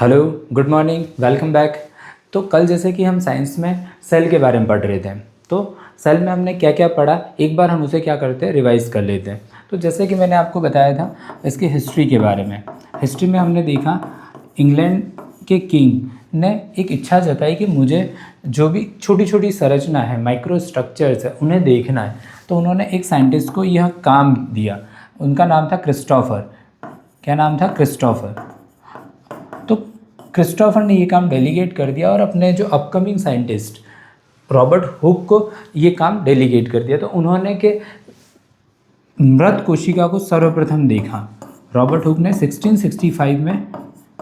Hello, good morning, welcome back. तो कल जैसे कि हम साइंस में सेल के बारे में पढ़ रहे थे, तो सेल में हमने क्या क्या पढ़ा, एक बार हम उसे क्या करते हैं, रिवाइज कर लेते हैं। तो जैसे कि मैंने आपको बताया था इसकी हिस्ट्री के बारे में। हिस्ट्री में हमने देखा इंग्लैंड के किंग ने एक इच्छा जताई कि मुझे जो भी छोटी छोटी संरचना है, माइक्रो स्ट्रक्चर्स है, उन्हें देखना है। तो उन्होंने एक साइंटिस्ट को यह काम दिया। उनका नाम था क्रिस्टोफर। क्या नाम था? क्रिस्टोफर। तो क्रिस्टोफर ने ये काम डेलीगेट कर दिया और अपने जो अपकमिंग साइंटिस्ट रॉबर्ट हुक को ये काम डेलीगेट कर दिया। तो उन्होंने के मृत कोशिका को सर्वप्रथम देखा। रॉबर्ट हुक ने 1665 में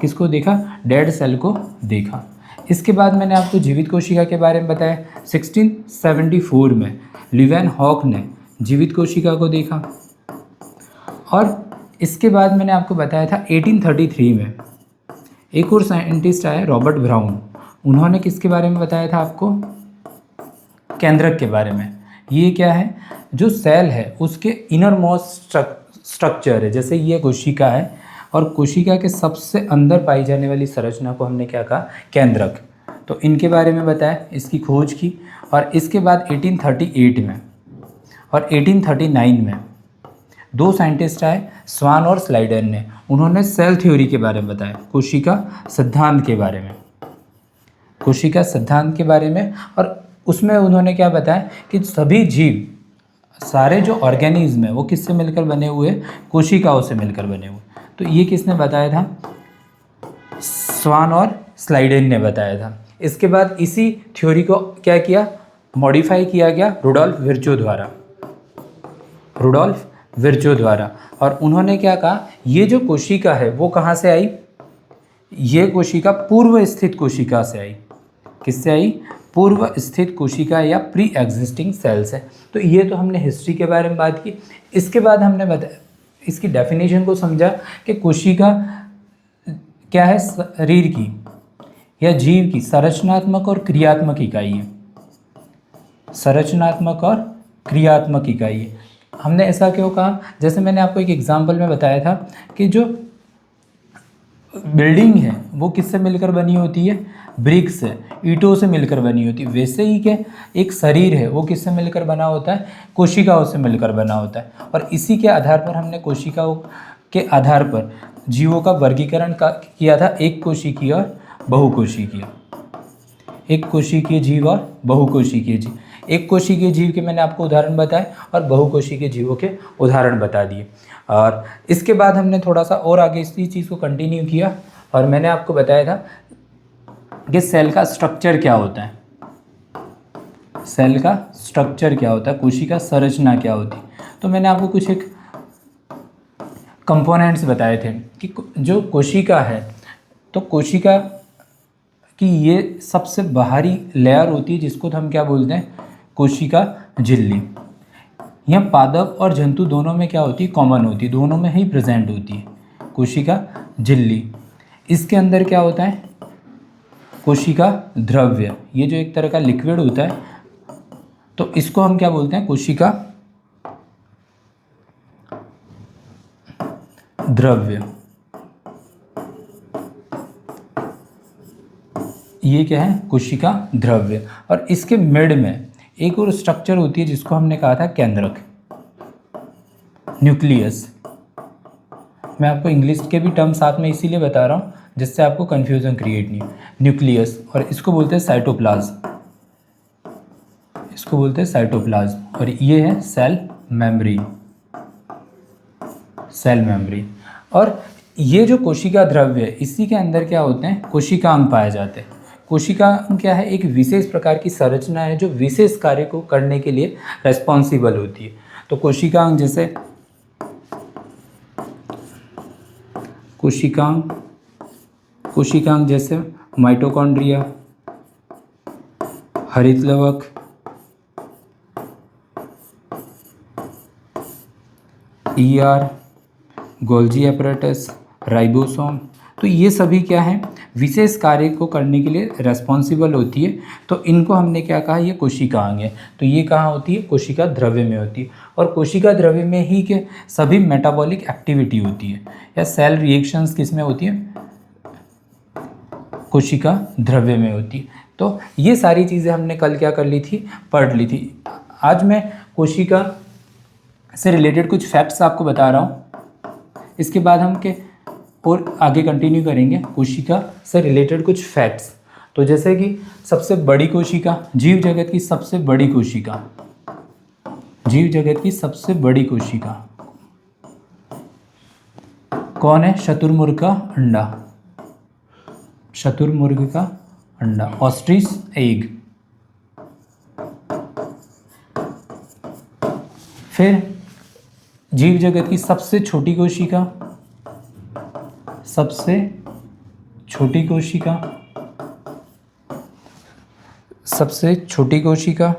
किसको देखा? डेड सेल को देखा। इसके बाद मैंने आपको जीवित कोशिका के बारे में बताया। 1674 में लिवेन हॉक ने जीवित कोशिका को देखा। और इसके बाद मैंने आपको बताया था 1833 में एक और साइंटिस्ट आए, रॉबर्ट ब्राउन। उन्होंने किसके बारे में बताया था आपको? केंद्रक के बारे में। ये क्या है? जो सेल है उसके इनर मोस्ट स्ट्रक्चर है। जैसे ये कोशिका है और कोशिका के सबसे अंदर पाई जाने वाली संरचना को हमने क्या कहा? केंद्रक। तो इनके बारे में बताया, इसकी खोज की। और इसके बाद 1838 में और 1839 में दो साइंटिस्ट आए, स्वान और स्लाइडर ने। उन्होंने सेल थ्योरी के बारे में बताया, कोशिका सिद्धांत के बारे में। कोशिका सिद्धांत के बारे में। और उसमें उन्होंने क्या बताया कि सभी जीव, सारे जो ऑर्गेनिज्म है वो किससे मिलकर बने हुए? कोशिकाओं से मिलकर बने हुए। तो ये किसने बताया था? स्वान और स्लाइडर ने बताया था। इसके बाद इसी थ्योरी को क्या किया? मॉडिफाई किया गया रुडोल्फ विर्चो द्वारा। रुडोल्फ विर्चो द्वारा। और उन्होंने क्या कहा? ये जो कोशिका है वो कहाँ से आई? ये कोशिका पूर्व स्थित कोशिका से आई। किससे आई? पूर्व स्थित कोशिका या प्री एग्जिस्टिंग सेल्स है। तो ये तो हमने हिस्ट्री के बारे में बात की। इसके बाद हमने बताया, इसकी डेफिनेशन को समझा कि कोशिका क्या है? शरीर की या जीव की संरचनात्मक और क्रियात्मक इकाई है। संरचनात्मक और क्रियात्मक इकाई है। हमने ऐसा क्यों कहा? जैसे मैंने आपको एक एग्जाम्पल में बताया था कि जो बिल्डिंग है वो किससे मिलकर बनी होती है? ब्रिक्स से, ईंटों से मिलकर बनी होती है। वैसे ही के एक शरीर है वो किससे मिलकर बना होता है? कोशिकाओं से मिलकर बना होता है। और इसी के आधार पर हमने कोशिकाओं के आधार पर जीवों का वर्गीकरण किया था, एक कोशिकीय और बहुकोशिकीय। एक कोशिकीय जीव और बहुकोशिकीय जीव। एक कोशिकीय जीव के मैंने आपको उदाहरण बताए और बहुकोशिकीय जीवों के उदाहरण बता दिए। और इसके बाद हमने थोड़ा सा और आगे इसी चीज़ को कंटिन्यू किया और मैंने आपको बताया था कि सेल का स्ट्रक्चर क्या होता है। सेल का स्ट्रक्चर क्या होता है, कोशिका संरचना क्या होती है। तो मैंने आपको कुछ एक कंपोनेंट्स बताए थे कि जो कोशिका है, तो कोशिका कि ये सबसे बाहरी लेयर होती है जिसको हम क्या बोलते हैं? कोशिका झिल्ली। यह पादप और जंतु दोनों में क्या होती है? कॉमन होती है, दोनों में ही प्रेजेंट होती है कोशिका झिल्ली। इसके अंदर क्या होता है? कोशिका द्रव्य। ये जो एक तरह का लिक्विड होता है, तो इसको हम क्या बोलते हैं? कोशिका द्रव्य। ये क्या है? कोशिका द्रव्य। और इसके मिड में एक और स्ट्रक्चर होती है जिसको हमने कहा था केंद्रक, न्यूक्लियस। मैं आपको इंग्लिश के भी टर्म साथ में इसीलिए बता रहा हूँ जिससे आपको कंफ्यूजन क्रिएट नहीं हो। न्यूक्लियस। और इसको बोलते हैं साइटोप्लाज्म। इसको बोलते हैं साइटोप्लाज्म। और ये है सेल मेम्ब्रेन। Cell membrane. और ये जो कोशिका द्रव्य है, इसी के अंदर क्या होते हैं? कोशिकांग पाए जाते हैं। कोशिकांग क्या है? एक विशेष प्रकार की संरचना है जो विशेष कार्य को करने के लिए रेस्पॉन्सिबल होती है। तो कोशिकांग जैसे कोशिकांग जैसे माइटोकॉन्ड्रिया, हरित लवक, ईआर, गोल्जी एपरेटस, राइबोसोम। तो ये सभी क्या है? विशेष कार्य को करने के लिए रेस्पॉन्सिबल होती है। तो इनको हमने क्या कहा? ये कोशिकांग है। तो ये कहाँ होती है? कोशिका द्रव्य में होती है। और कोशिका द्रव्य में ही के सभी मेटाबॉलिक एक्टिविटी होती है या सेल रिएक्शंस किस में होती है? कोशिका द्रव्य में होती है। तो ये सारी चीज़ें हमने कल क्या कर ली थी, पढ़ ली थी। आज मैं कोशिका से रिलेटेड कुछ फैक्ट्स आपको बता रहा हूँ, इसके बाद हम और आगे कंटिन्यू करेंगे कोशिका से रिलेटेड कुछ फैक्ट्स। तो जैसे कि सबसे बड़ी कोशिका, जीव जगत की सबसे बड़ी कोशिका, जीव जगत की सबसे बड़ी कोशिका कौन है? शुतुरमुर्ग का अंडा, शुतुरमुर्ग का अंडा, ऑस्ट्रिच एग। फिर जीव जगत की सबसे छोटी कोशिका, सबसे छोटी कोशिका, सबसे छोटी कोशिका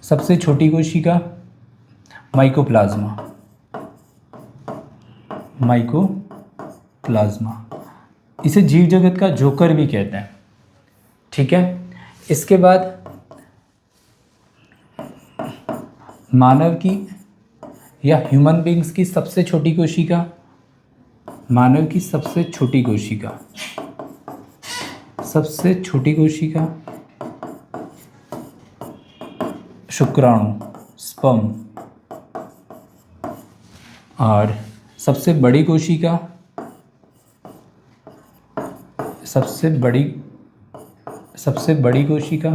सबसे छोटी कोशिका माइकोप्लाज्मा, माइकोप्लाज्मा। इसे जीव जगत का जोकर भी कहते हैं। ठीक है, इसके बाद मानव की या ह्यूमन बींग्स की सबसे छोटी कोशिका, मानव की सबसे छोटी कोशिका, सबसे छोटी कोशिका शुक्राणु, स्पर्म। और सबसे बड़ी कोशिका, सबसे बड़ी कोशिका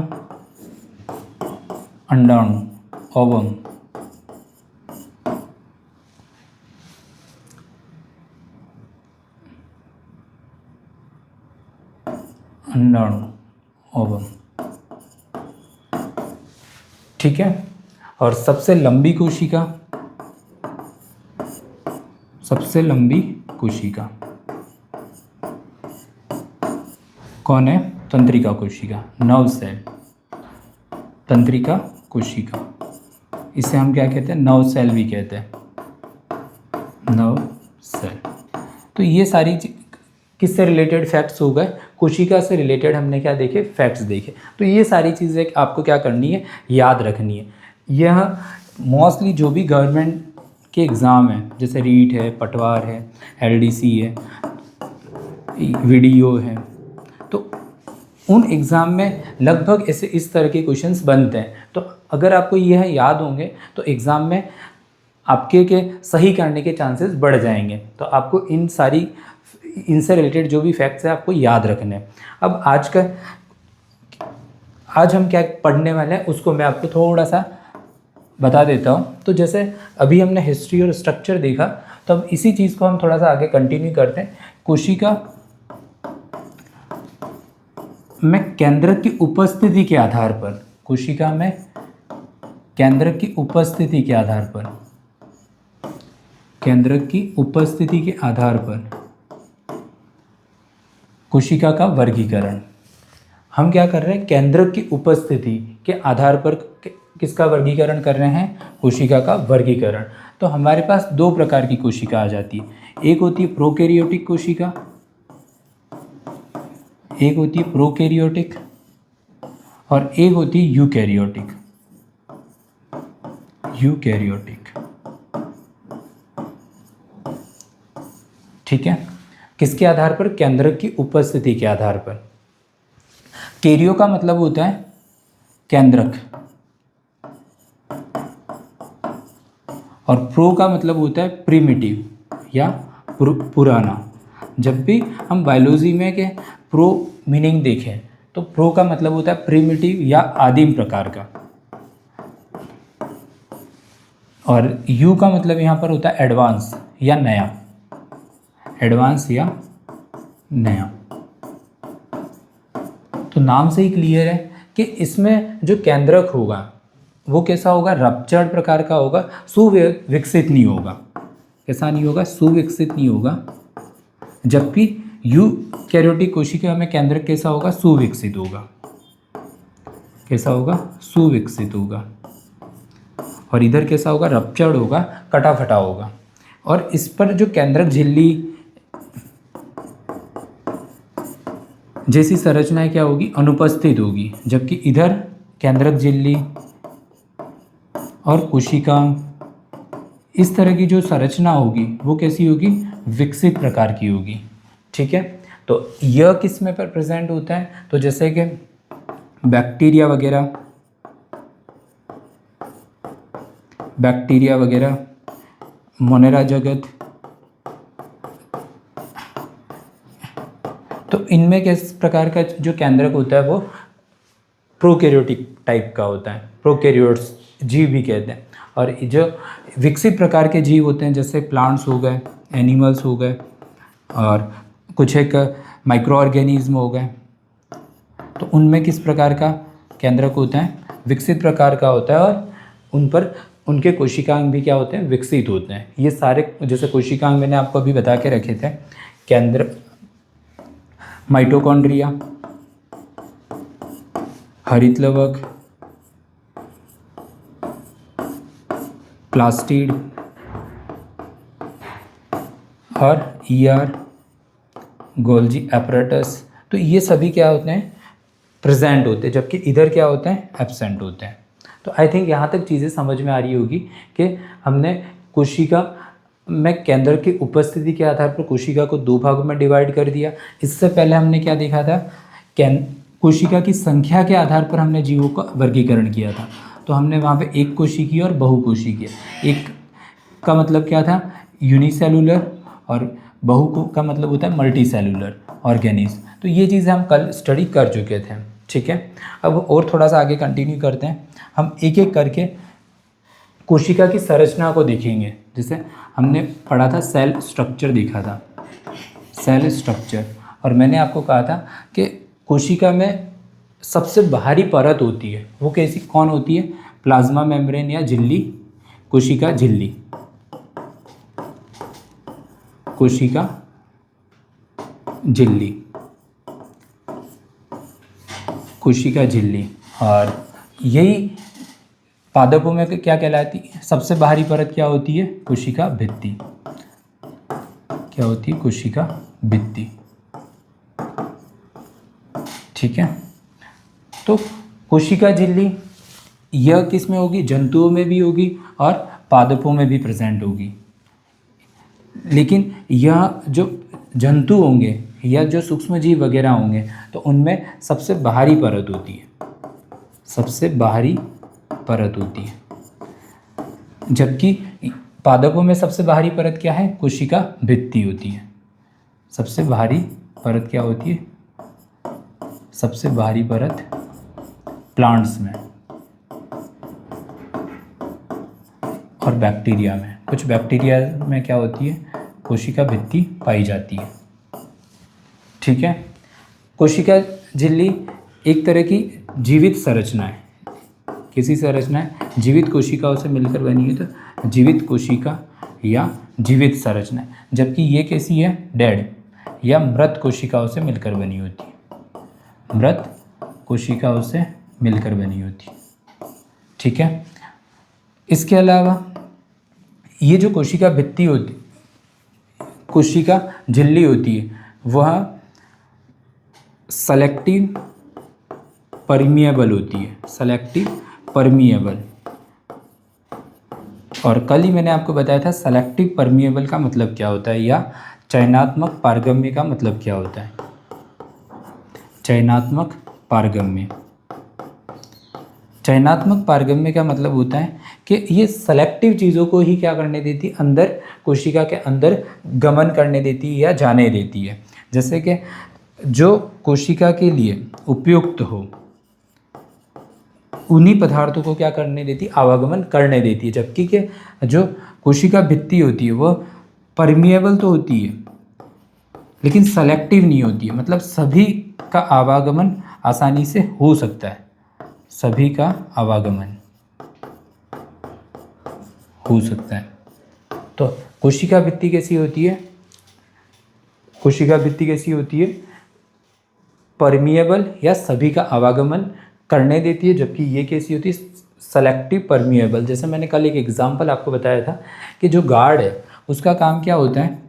अंडाणु, ओवम। अंडाणु, ओवम। ठीक है, और सबसे लंबी कोशिका, सबसे लंबी कोशिका कौन है? तंत्रिका कोशिका, नर्व सेल, तंत्रिका कोशिका। इसे हम क्या कहते हैं? नर्व सेल भी कहते हैं, नर्व सेल। तो ये सारी किससे रिलेटेड फैक्ट्स हो गए? कोशिका से रिलेटेड हमने क्या देखे? फैक्ट्स देखे। तो ये सारी चीज़ें आपको क्या करनी है? याद रखनी है। यह मोस्टली जो भी गवर्नमेंट के एग्ज़ाम हैं, जैसे रीट है, पटवार है, एलडीसी है, वीडियो है, तो उन एग्ज़ाम में लगभग ऐसे इस तरह के क्वेश्चंस बनते हैं। तो अगर आपको यह याद होंगे तो एग्ज़ाम में आपके के सही करने के चांसेस बढ़ जाएंगे। तो आपको इनसे रिलेटेड जो भी फैक्ट्स हैं आपको याद रखने हैं। अब आज हम क्या पढ़ने वाले हैं उसको मैं आपको थोड़ा सा बता देता हूँ। तो जैसे अभी हमने हिस्ट्री और स्ट्रक्चर देखा, तो अब इसी चीज़ को हम थोड़ा सा आगे कंटिन्यू करते हैं। कोशिका में केंद्रक की उपस्थिति के आधार पर, कोशिका में केंद्रक की उपस्थिति के आधार पर, केंद्रक की उपस्थिति के आधार पर कोशिका का वर्गीकरण। हम क्या कर रहे हैं? केंद्रक की उपस्थिति के आधार पर किसका वर्गीकरण कर रहे हैं? कोशिका का वर्गीकरण। तो हमारे पास दो प्रकार की कोशिका आ जाती है। एक होती है प्रोकैरियोटिक कोशिका, एक होती है प्रोकैरियोटिक और एक होती है यूकैरियोटिक, यूकैरियोटिक। ठीक है, किसके आधार पर? केंद्रक की उपस्थिति के आधार पर। कैरियो का मतलब होता है केंद्रक और प्रो का मतलब होता है प्रिमिटिव या पुराना। जब भी हम बायोलॉजी में के प्रो मीनिंग देखें तो प्रो का मतलब होता है प्रिमिटिव या आदिम प्रकार का, और यू का मतलब यहाँ पर होता है एडवांस या नया, एडवांस या नया। तो नाम से ही क्लियर है कि इसमें जो केंद्रक होगा वो कैसा होगा? रप्चर्ड प्रकार का होगा, सुविकसित नहीं होगा। कैसा नहीं होगा? सुविकसित नहीं होगा। जबकि यूकैरियोटिक कोशिका में केंद्रक कैसा होगा? सुविकसित होगा। कैसा होगा? सुविकसित होगा। और इधर कैसा होगा? रप्चर्ड होगा, कटा फटा होगा। और इस पर जो केंद्रक झिल्ली जैसी संरचनाएं क्या होगी? अनुपस्थित होगी। जबकि इधर केंद्रक झिल्ली और कोशिका इस तरह की जो संरचना होगी वो कैसी होगी, विकसित प्रकार की होगी। ठीक है, तो यह किस में पर प्रेजेंट होता है, तो जैसे कि बैक्टीरिया वगैरह, मोनेरा जगत, तो इनमें किस प्रकार का जो केंद्रक होता है वो प्रोकैरियोटिक टाइप का होता है, प्रोकैरियोट्स जीव भी कहते हैं। और जो विकसित प्रकार के जीव होते हैं जैसे प्लांट्स हो गए, एनिमल्स हो गए, और कुछ एक माइक्रो ऑर्गेनिज्म हो गए, तो उनमें किस प्रकार का केंद्रक होता है, विकसित प्रकार का होता है, और उन पर उनके कोशिकांग भी क्या होते हैं, विकसित होते हैं। ये सारे जैसे कोशिकांग मैंने आपको अभी बता के रखे थे, केंद्र माइटोकॉन्ड्रिया, हरितलवक, प्लास्टिड और ईआर, गोल्जी एपरेटस, तो ये सभी क्या होते हैं, प्रेजेंट होते हैं, जबकि इधर क्या होते हैं, एब्सेंट होते हैं। तो आई थिंक यहाँ तक चीज़ें समझ में आ रही होगी कि हमने कोशिका में केंद्र की उपस्थिति के आधार पर कोशिका को दो भागों में डिवाइड कर दिया। इससे पहले हमने क्या देखा था, कोशिका की संख्या के आधार पर हमने जीवों का वर्गीकरण किया था। तो हमने वहाँ पे एक कोशिकीय और बहुकोशिकीय, एक का मतलब क्या था, यूनिसेलुलर, और बहु का मतलब होता है मल्टी सेलुलर ऑर्गेनिज्म। तो ये चीज़ें हम कल स्टडी कर चुके थे। ठीक है, अब और थोड़ा सा आगे कंटिन्यू करते हैं, हम एक एक करके कोशिका की संरचना को देखेंगे। जैसे हमने पढ़ा था सेल स्ट्रक्चर, देखा था सेल स्ट्रक्चर, और मैंने आपको कहा था कि कोशिका में सबसे बाहरी परत होती है, वो कैसी कौन होती है, प्लाज्मा मेम्ब्रेन या झिल्ली, कोशिका झिल्ली, कोशिका झिल्ली, कोशिका झिल्ली। और यही पादपों में क्या कहलाती है, सबसे बाहरी परत क्या होती है, कोशिका भित्ति, क्या होती है, कोशिका भित्ति। ठीक है, तो कोशिका झिल्ली यह किस में होगी, जंतुओं में भी होगी और पादपों में भी प्रेजेंट होगी। लेकिन यह जो जंतु होंगे या जो सूक्ष्म जीव वगैरह होंगे तो उनमें सबसे बाहरी परत होती है, सबसे बाहरी परत होती है, जबकि पादपों में सबसे बाहरी परत क्या है, कोशिका भित्ति होती है। सबसे बाहरी परत क्या होती है, सबसे बाहरी परत प्लांट्स में और बैक्टीरिया में, कुछ बैक्टीरिया में क्या होती है, कोशिका भित्ति पाई जाती है। ठीक है, कोशिका झिल्ली एक तरह की जीवित संरचना है, किसी संरचना है, जीवित कोशिकाओं से मिलकर बनी है, तो जीवित कोशिका या जीवित संरचना है। जबकि ये कैसी है, डेड या मृत कोशिकाओं से मिलकर बनी होती है, मृत कोशिकाओं से मिलकर बनी होती है। ठीक है, इसके अलावा ये जो कोशिका भित्ति होती, कोशिका झिल्ली होती है, वह सेलेक्टिव परमिएबल होती है, सेलेक्टिव परमिएबल। और कल ही मैंने आपको बताया था सेलेक्टिव परमिएबल का मतलब क्या होता है, या चयनात्मक पारगम्य का मतलब क्या होता है, चयनात्मक पारगम्य। चयनात्मक पारगम्य का मतलब होता है कि ये सेलेक्टिव चीज़ों को ही क्या करने देती, अंदर कोशिका के अंदर गमन करने देती है या जाने देती है। जैसे कि जो कोशिका के लिए उपयुक्त हो उन्हीं पदार्थों को क्या करने देती, आवागमन करने देती है। जबकि कि जो कोशिका भित्ति होती है वह परमिएबल तो होती है लेकिन सेलेक्टिव नहीं होती है, मतलब सभी का आवागमन आसानी से हो सकता है, सभी का आवागमन हो सकता है। तो कोशिका भित्ति कैसी होती है, कोशिका भित्ति कैसी होती है, परमिएबल या सभी का आवागमन करने देती है, जबकि ये कैसी होती है, सेलेक्टिव परमिएबल। जैसे मैंने कल एक एग्जांपल आपको बताया था कि जो गार्ड है उसका काम क्या होता है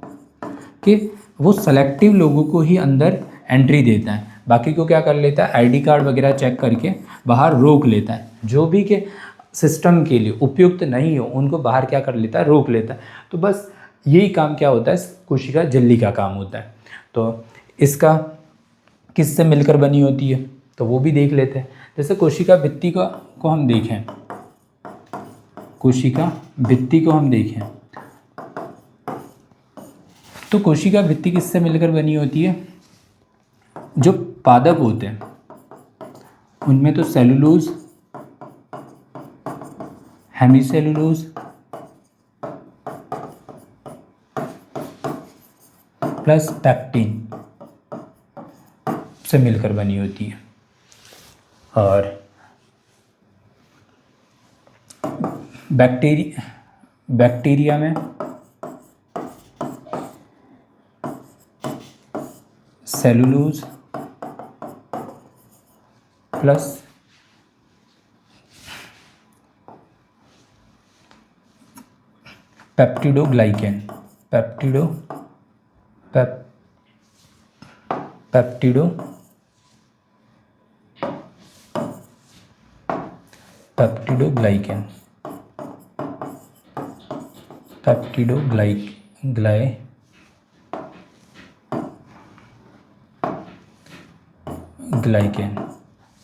कि वो सेलेक्टिव लोगों को ही अंदर एंट्री देता है, बाकी को क्या कर लेता है, आईडी कार्ड वगैरह चेक करके बाहर रोक लेता है। जो भी के सिस्टम के लिए उपयुक्त नहीं हो उनको बाहर क्या कर लेता है, रोक लेता है। तो बस यही काम क्या होता है, कोशिका झिल्ली का काम होता है। तो इसका किससे मिलकर बनी होती है तो वो भी देख लेते हैं। जैसे कोशिका भित्ति को हम देखें, कोशिका भित्ति को हम देखें तो कोशिका भित्ति किससे मिलकर बनी होती है, जो पादप होते हैं उनमें तो सेलुलोज, हेमीसेलुलोज प्लस पैक्टिन से मिलकर बनी होती है। और बैक्टीरिया में सेलुलोज प्लस पेप्टिडोग्लाइकेन,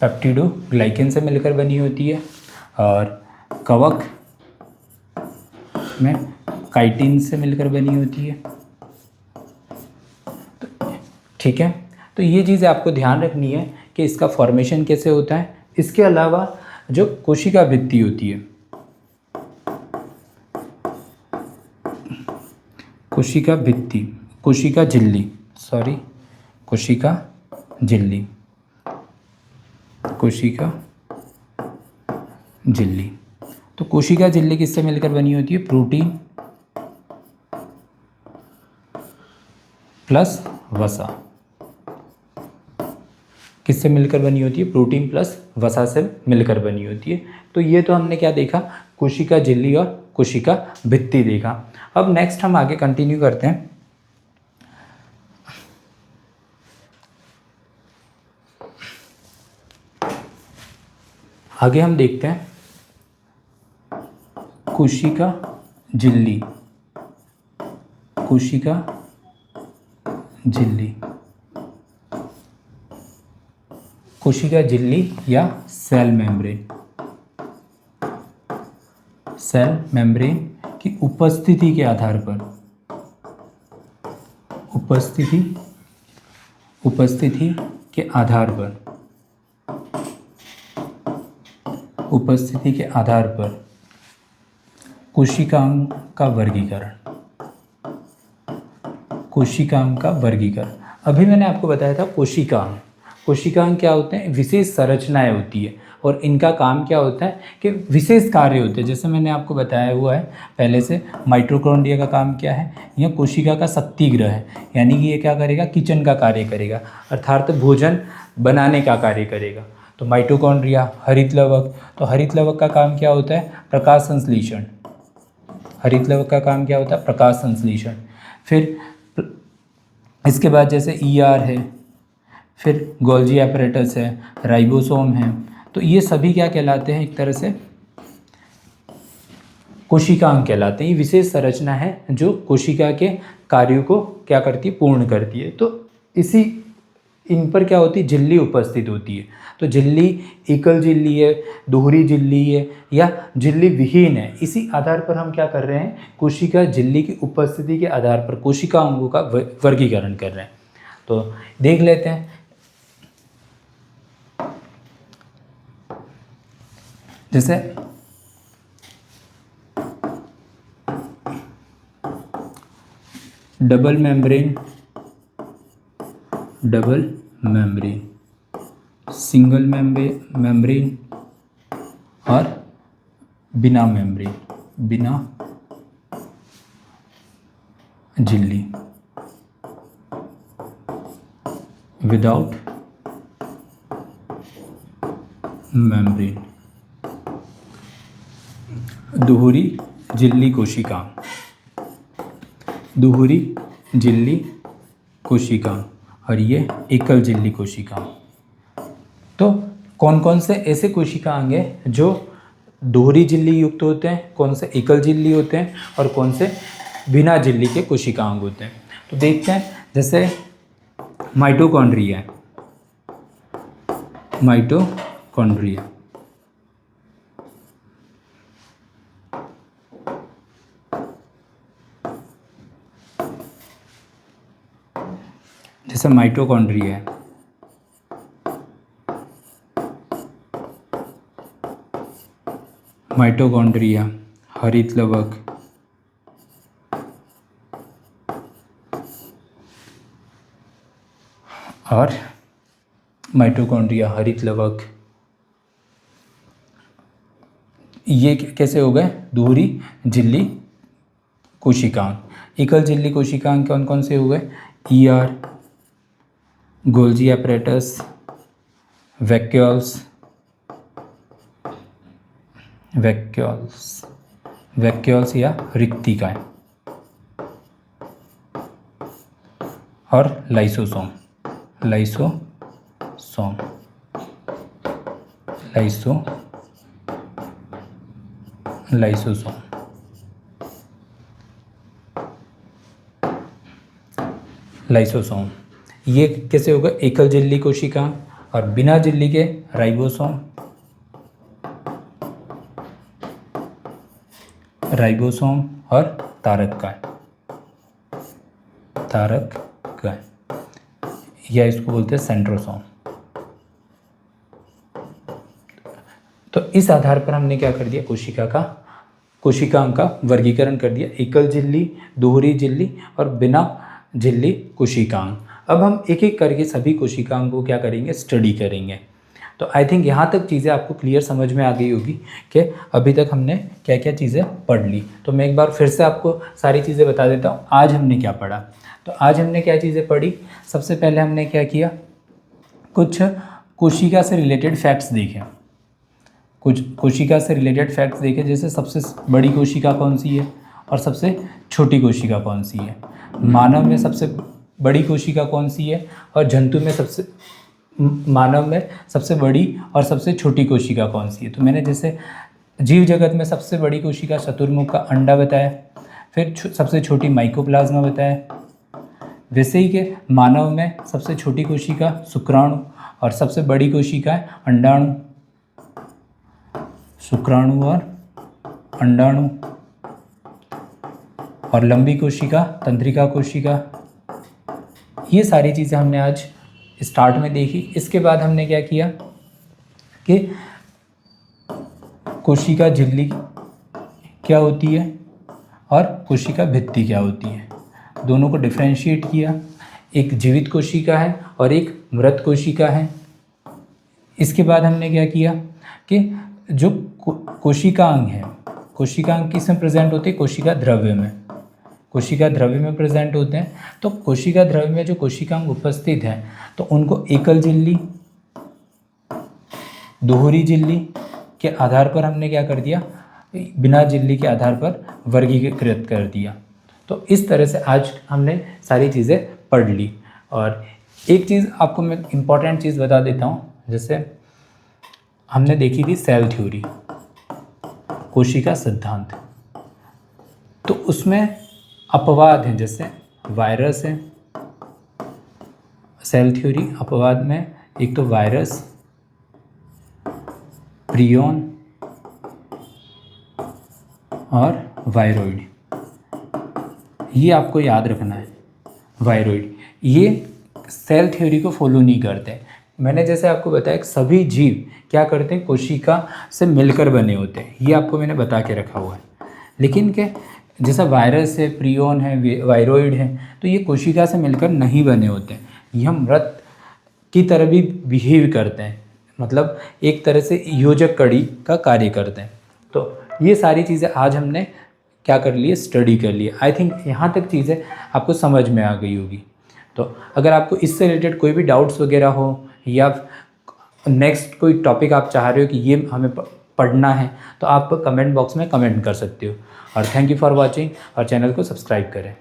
पेप्टिडोग्लाइकेन से मिलकर बनी होती है। और कवक में काइटिन से मिलकर बनी होती है। ठीक है, तो ये चीज़ें आपको ध्यान रखनी है कि इसका फॉर्मेशन कैसे होता है। इसके अलावा जो कोशिका भित्ति होती है, कोशिका भित्ति, कोशिका झिल्ली, तो कोशिका झिल्ली किससे मिलकर बनी होती है, प्रोटीन प्लस वसा। किससे मिलकर बनी होती है, प्रोटीन प्लस वसा से मिलकर बनी होती है। तो ये तो हमने क्या देखा, कोशिका झिल्ली और कोशिका भित्ति देखा। अब नेक्स्ट हम आगे कंटिन्यू करते हैं। आगे हम देखते हैं कोशिका झिल्ली, कोशिका झिल्ली या सेल मेम्ब्रेन की उपस्थिति के आधार पर, उपस्थिति के आधार पर कोशिकाओं का वर्गीकरण। अभी मैंने आपको बताया था कोशिकांग क्या होते हैं, विशेष संरचनाएं होती है और इनका काम क्या होता है कि विशेष कार्य होते हैं। जैसे मैंने आपको बताया हुआ है पहले से, माइटोकॉन्ड्रिया का काम क्या है, यह कोशिका का शक्तिगृह है, यानी कि ये क्या करेगा, किचन का कार्य करेगा, अर्थात भोजन बनाने का कार्य करेगा। तो माइटोकॉन्ड्रिया, हरित लवक, तो हरित लवक का काम क्या होता है, प्रकाश संश्लेषण। फिर इसके बाद जैसे ER है, फिर गोल्जी एपरेटस है, राइबोसोम है, तो ये सभी क्या कहलाते हैं, एक तरह से कोशिकांग कहलाते हैं। ये विशेष संरचना है जो कोशिका के कार्यों को क्या करती है, पूर्ण करती है। तो इन पर क्या होती है, झिल्ली उपस्थित होती है। तो झिल्ली एकल झिल्ली है, दोहरी झिल्ली है या झिल्ली विहीन है, इसी आधार पर हम क्या कर रहे हैं, कोशिका झिल्ली की उपस्थिति के आधार पर कोशिका अंगों का वर्गीकरण कर रहे हैं। तो देख लेते हैं। जैसे डबल मेम्ब्रेन, सिंगल मेम्ब्रेन और बिना झिल्ली, विदाउट मेम्ब्रेन, दोहरी झिल्ली कोशिका और ये एकल झिल्ली कोशिका। तो कौन कौन से ऐसे कोशिकांग हैं जो दोहरी झिल्ली युक्त होते हैं, कौन से एकल झिल्ली होते हैं और कौन से बिना झिल्ली के कोशिकांग होते हैं। तो देखते हैं, जैसे माइटोकॉन्ड्रिया है, माइटोकॉन्ड्रिया जैसे माइटोकॉन्ड्रिया है, माइटोकॉन्ड्रिया, हरित लवक, और माइटोकॉन्ड्रिया, हरित लवक, ये कैसे हो गए? दोहरी झिल्ली कोशिकांग। एकल झिल्ली कोशिकांग कौन कौन से हो गए? ER, Golgi apparatus, vacuoles, vacuoles या रिक्तिकाएं, और लाइसोसोम, लाइसोसोम ये कैसे होगा? एकल झिल्ली कोशिका, और बिना झिल्ली के राइबोसोम, और तारककाय, या इसको बोलते हैं सेंट्रोसोम। तो इस आधार पर हमने क्या कर दिया? कोशिकांग का वर्गीकरण कर दिया, एकल झिल्ली, दोहरी झिल्ली और बिना झिल्ली कोशिकांग। अब हम एक एक करके सभी कोशिकांग को क्या करेंगे? स्टडी करेंगे। तो आई थिंक यहाँ तक चीज़ें आपको क्लियर समझ में आ गई होगी कि अभी तक हमने क्या क्या चीज़ें पढ़ ली। तो मैं एक बार फिर से आपको सारी चीज़ें बता देता हूँ आज हमने क्या पढ़ा। तो आज हमने क्या चीज़ें पढ़ी? सबसे पहले हमने क्या किया? कुछ कोशिका से रिलेटेड फैक्ट्स देखे, जैसे सबसे बड़ी कोशिका कौन सी है और सबसे छोटी कोशिका कौन सी है, मानव में सबसे बड़ी कोशिका कौन सी है, और जंतु में मानव में सबसे बड़ी और सबसे छोटी कोशिका कौन सी है। तो मैंने जैसे जीव जगत में सबसे बड़ी कोशिका शतुरमुर्ग का अंडा बताया, फिर सबसे छोटी माइकोप्लाज्मा बताया। वैसे ही के मानव में सबसे छोटी कोशिका शुक्राणु और सबसे बड़ी कोशिका है अंडाणु, शुक्राणु और अंडाणु, और लंबी कोशिका तंत्रिका कोशिका। ये सारी चीज़ें हमने आज स्टार्ट में देखी। इसके बाद हमने क्या किया कि कोशिका झिल्ली क्या होती है और कोशिका भित्ति क्या होती है, दोनों को डिफरेंशिएट किया। एक जीवित कोशिका है और एक मृत कोशिका है। इसके बाद हमने क्या किया कि जो कोशिकांग है, कोशिकांग किस में प्रेजेंट होते हैं? कोशिका द्रव्य में, प्रेजेंट होते हैं। तो कोशिका द्रव्य में जो कोशिकांग उपस्थित हैं तो उनको एकल झिल्ली, दोहरी झिल्ली के आधार पर हमने क्या कर दिया? बिना झिल्ली के आधार पर वर्गीकृत कर दिया। तो इस तरह से आज हमने सारी चीज़ें पढ़ ली। और एक चीज़ आपको मैं इम्पॉर्टेंट चीज़ बता देता हूँ, जैसे हमने देखी थी सेल थ्योरी, कोशिका सिद्धांत। तो उसमें अपवाद हैं, जैसे वायरस है। सेल थ्योरी अपवाद में एक तो वायरस, प्रियॉन और वायरोइड, ये आपको याद रखना है। वायरोइड ये सेल थ्योरी को फॉलो नहीं करते। मैंने जैसे आपको बताया कि सभी जीव क्या करते हैं? कोशिका से मिलकर बने होते हैं, ये आपको मैंने बता के रखा हुआ है। लेकिन क्या जैसा वायरस है, प्रियॉन है, वायरोइड है, तो ये कोशिका से मिलकर नहीं बने होते हैं। ये हम मृत की तरह भी बिहेव करते हैं, मतलब एक तरह से योजक कड़ी का कार्य करते हैं। तो ये सारी चीज़ें आज हमने क्या कर लिए? स्टडी कर लिए। आई थिंक यहाँ तक चीज़ें आपको समझ में आ गई होगी। तो अगर आपको इससे रिलेटेड कोई भी डाउट्स वगैरह हो या नेक्स्ट कोई टॉपिक आप चाह रहे हो कि ये हमें पढ़ना है, तो आप कमेंट बॉक्स में कमेंट कर सकते हो। और थैंक यू फॉर वॉचिंग, और चैनल को सब्सक्राइब करें।